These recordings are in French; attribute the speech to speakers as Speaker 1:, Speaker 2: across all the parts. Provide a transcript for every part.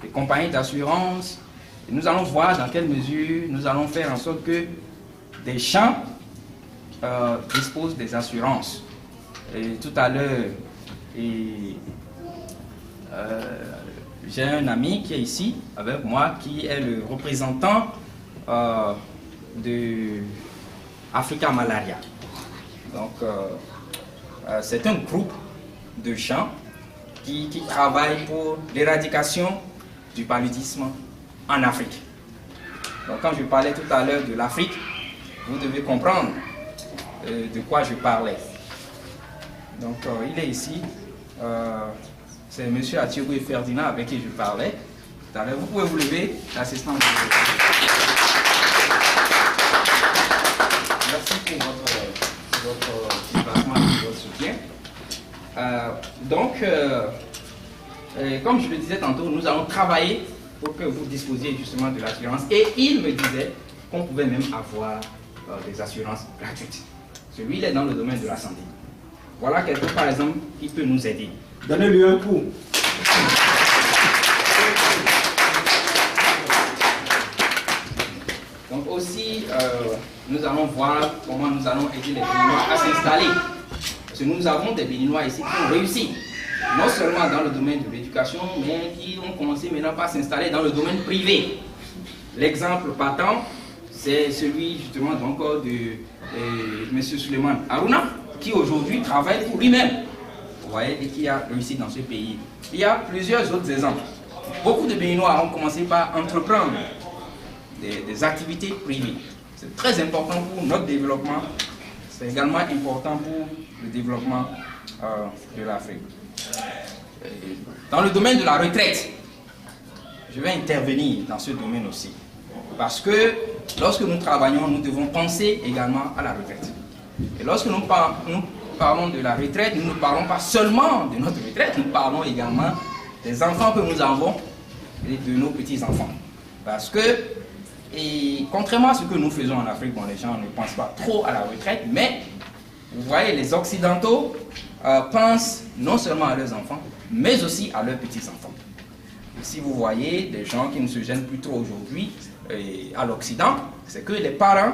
Speaker 1: les compagnies d'assurance. Nous allons voir dans quelle mesure nous allons faire en sorte que des champs disposent des assurances. Et tout à l'heure, j'ai un ami qui est ici avec moi, qui est le représentant de Africa Malaria. Donc, c'est un groupe de gens qui travaillent pour l'éradication du paludisme en Afrique. Donc, quand je parlais tout à l'heure de l'Afrique, vous devez comprendre de quoi je parlais. Donc, il est ici. C'est M. Atiogo et Ferdinand avec qui je parlais. Tout à l'heure, vous pouvez vous lever, l'assistant. Merci pour votre déplacement et votre soutien. Comme je le disais tantôt, nous allons travailler pour que vous disposiez justement de l'assurance. Et il me disait qu'on pouvait même avoir des assurances gratuites. Celui-là est dans le domaine de la santé. Voilà quelqu'un, par exemple, qui peut nous aider.
Speaker 2: Donnez-lui un coup.
Speaker 1: Donc aussi, nous allons voir comment nous allons aider les Béninois à s'installer. Parce que nous avons des Béninois ici qui ont réussi, non seulement dans le domaine de l'éducation, mais qui ont commencé maintenant par s'installer dans le domaine privé. L'exemple patent, c'est celui justement donc de M. Suleiman Aruna, qui aujourd'hui travaille pour lui-même. Vous voyez, et qui a réussi dans ce pays. Il y a plusieurs autres exemples. Beaucoup de Béninois ont commencé par entreprendre des activités privées. C'est très important pour notre développement. C'est également important pour le développement de l'Afrique. Dans le domaine de la retraite, je vais intervenir dans ce domaine aussi. Parce que lorsque nous travaillons, nous devons penser également à la retraite. Et lorsque nous parlons de la retraite, nous ne parlons pas seulement de notre retraite, nous parlons également des enfants que nous avons et de nos petits-enfants. Parce que, contrairement à ce que nous faisons en Afrique, bon, les gens ne pensent pas trop à la retraite, mais vous voyez, les Occidentaux pensent non seulement à leurs enfants, mais aussi à leurs petits-enfants. Si vous voyez des gens qui ne se gênent plus trop aujourd'hui à l'Occident, c'est que les parents,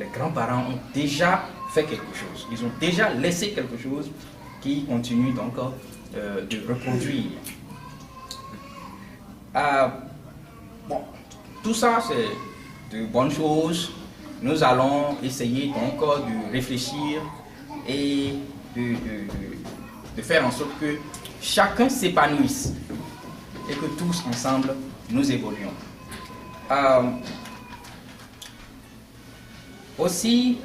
Speaker 1: les grands-parents ont déjà fait quelque chose. Ils ont déjà laissé quelque chose qui continue donc de reproduire. Bon, tout ça c'est de bonnes choses. Nous allons essayer donc de réfléchir et de faire en sorte que chacun s'épanouisse et que tous ensemble nous évoluions. Aussi,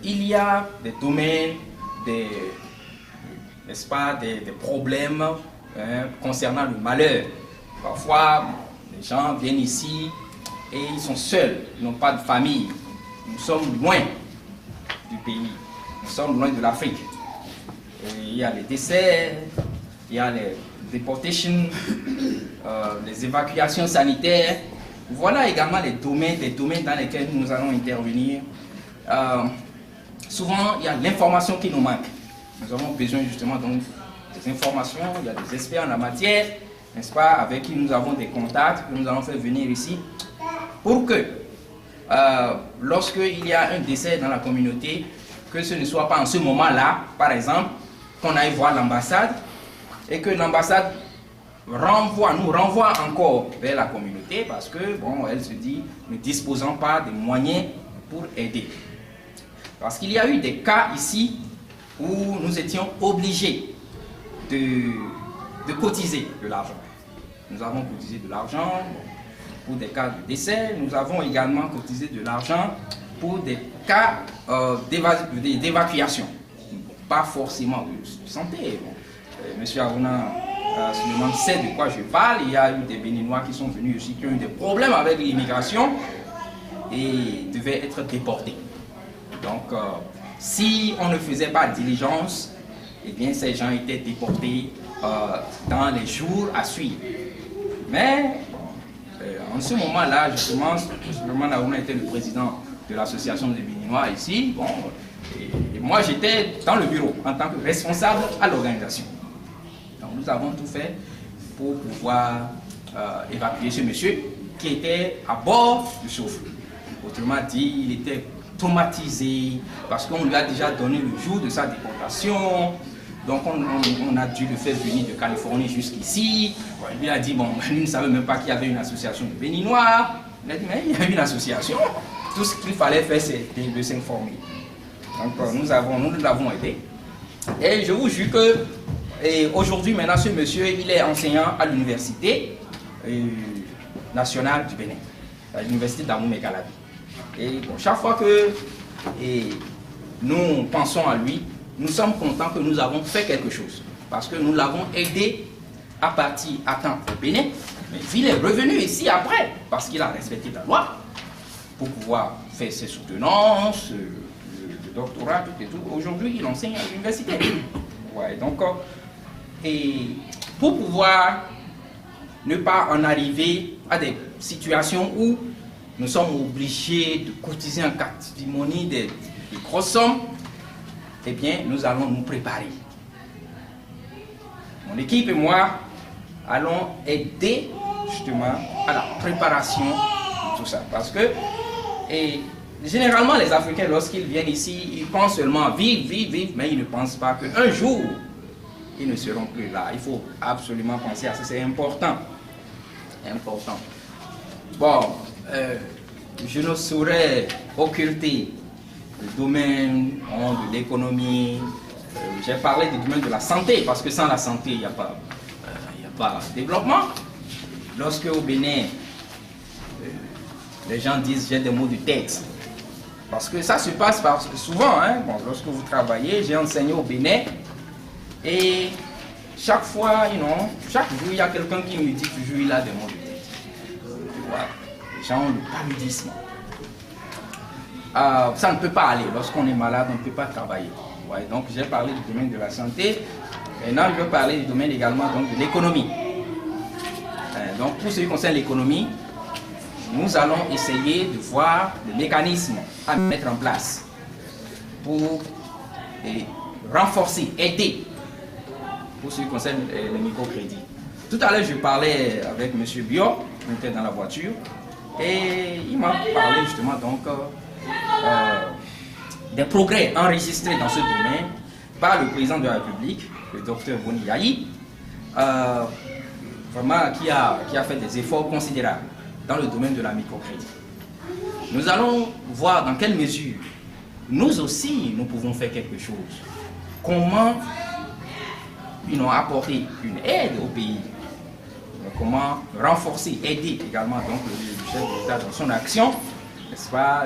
Speaker 1: il y a des domaines, n'est-ce pas, des problèmes concernant le malheur. Parfois, les gens viennent ici et ils sont seuls, ils n'ont pas de famille. Nous sommes loin du pays, nous sommes loin de l'Afrique. Il y a les décès, il y a les déportations, les évacuations sanitaires. Voilà également des domaines dans lesquels nous allons intervenir. Souvent, il y a l'information qui nous manque. Nous avons besoin justement donc des informations, il y a des experts en la matière, n'est-ce pas, avec qui nous avons des contacts, que nous allons faire venir ici, pour que, lorsqu'il y a un décès dans la communauté, que ce ne soit pas en ce moment-là, par exemple, qu'on aille voir l'ambassade, et que l'ambassade nous renvoie encore vers la communauté, parce que, bon, elle se dit, ne disposant pas de moyens pour aider. Parce qu'il y a eu des cas ici où nous étions obligés de cotiser de l'argent. Nous avons cotisé de l'argent pour des cas de décès. Nous avons également cotisé de l'argent pour des cas d'évacuation. Pas forcément de santé. Bon. Monsieur Aruna Suleiman sait de quoi je parle. Il y a eu des Béninois qui sont venus ici, qui ont eu des problèmes avec l'immigration et devaient être déportés. Donc, si on ne faisait pas diligence, eh bien, ces gens étaient déportés dans les jours à suivre. Mais, en ce moment-là, justement, Suleiman Aruna était le président de l'association des Béninois ici. Bon, et moi, j'étais dans le bureau en tant que responsable à l'organisation. Donc, nous avons tout fait pour pouvoir évacuer ce monsieur qui était à bord du souffle. Autrement dit, il était traumatisé parce qu'on lui a déjà donné le jour de sa déportation. Donc on a dû le faire venir de Californie jusqu'ici. Il lui a dit, bon, lui ne savait même pas qu'il y avait une association de Béninois. Il a dit, mais il y a une association. Tout ce qu'il fallait faire, c'était de s'informer. Donc nous l'avons aidé. Et je vous jure que aujourd'hui, maintenant, ce monsieur, il est enseignant à l'université nationale du Bénin, à l'université d'Amou-Mégalabi. Et bon, chaque fois que nous pensons à lui, nous sommes contents que nous avons fait quelque chose. Parce que nous l'avons aidé à partir à temps au Bénin. Mais il est revenu ici après, parce qu'il a respecté la loi, pour pouvoir faire ses soutenances, le doctorat, tout et tout. Aujourd'hui, il enseigne à l'université. Ouais, donc, et pour pouvoir ne pas en arriver à des situations où nous sommes obligés de cotiser en catimonie des grosses sommes, eh bien, nous allons nous préparer. Mon équipe et moi allons aider justement à la préparation de tout ça. Parce que, généralement, les Africains, lorsqu'ils viennent ici, ils pensent seulement vivre, mais ils ne pensent pas qu'un jour, ils ne seront plus là. Il faut absolument penser à ça, c'est important. Important. Bon, je ne saurais occulter le domaine de l'économie. J'ai parlé du domaine de la santé, parce que sans la santé, il n'y a pas de développement. Lorsque au Bénin, les gens disent j'ai des maux de tête, parce que ça se passe souvent, hein, bon, lorsque vous travaillez, j'ai enseigné au Bénin, et chaque fois, chaque jour, il y a quelqu'un qui me dit toujours il a des maux de tête. Voilà. Les gens ont le paludisme. Ça ne peut pas aller. Lorsqu'on est malade, on ne peut pas travailler. Ouais, donc j'ai parlé du domaine de la santé. Maintenant, je vais parler du domaine également donc, de l'économie. Donc pour ce qui concerne l'économie, nous allons essayer de voir le mécanisme à mettre en place pour renforcer, aider pour ce qui concerne les microcrédits. Tout à l'heure, je parlais avec M. Bio, qui était dans la voiture, et il m'a parlé justement donc des progrès enregistrés dans ce domaine par le président de la République, le docteur Boni Yayi, vraiment qui a fait des efforts considérables dans le domaine de la microcrédit. Nous allons voir dans quelle mesure nous aussi nous pouvons faire quelque chose. Comment apporter une aide au pays. Comment renforcer, aider également donc, le chef de l'État dans son action, n'est-ce pas,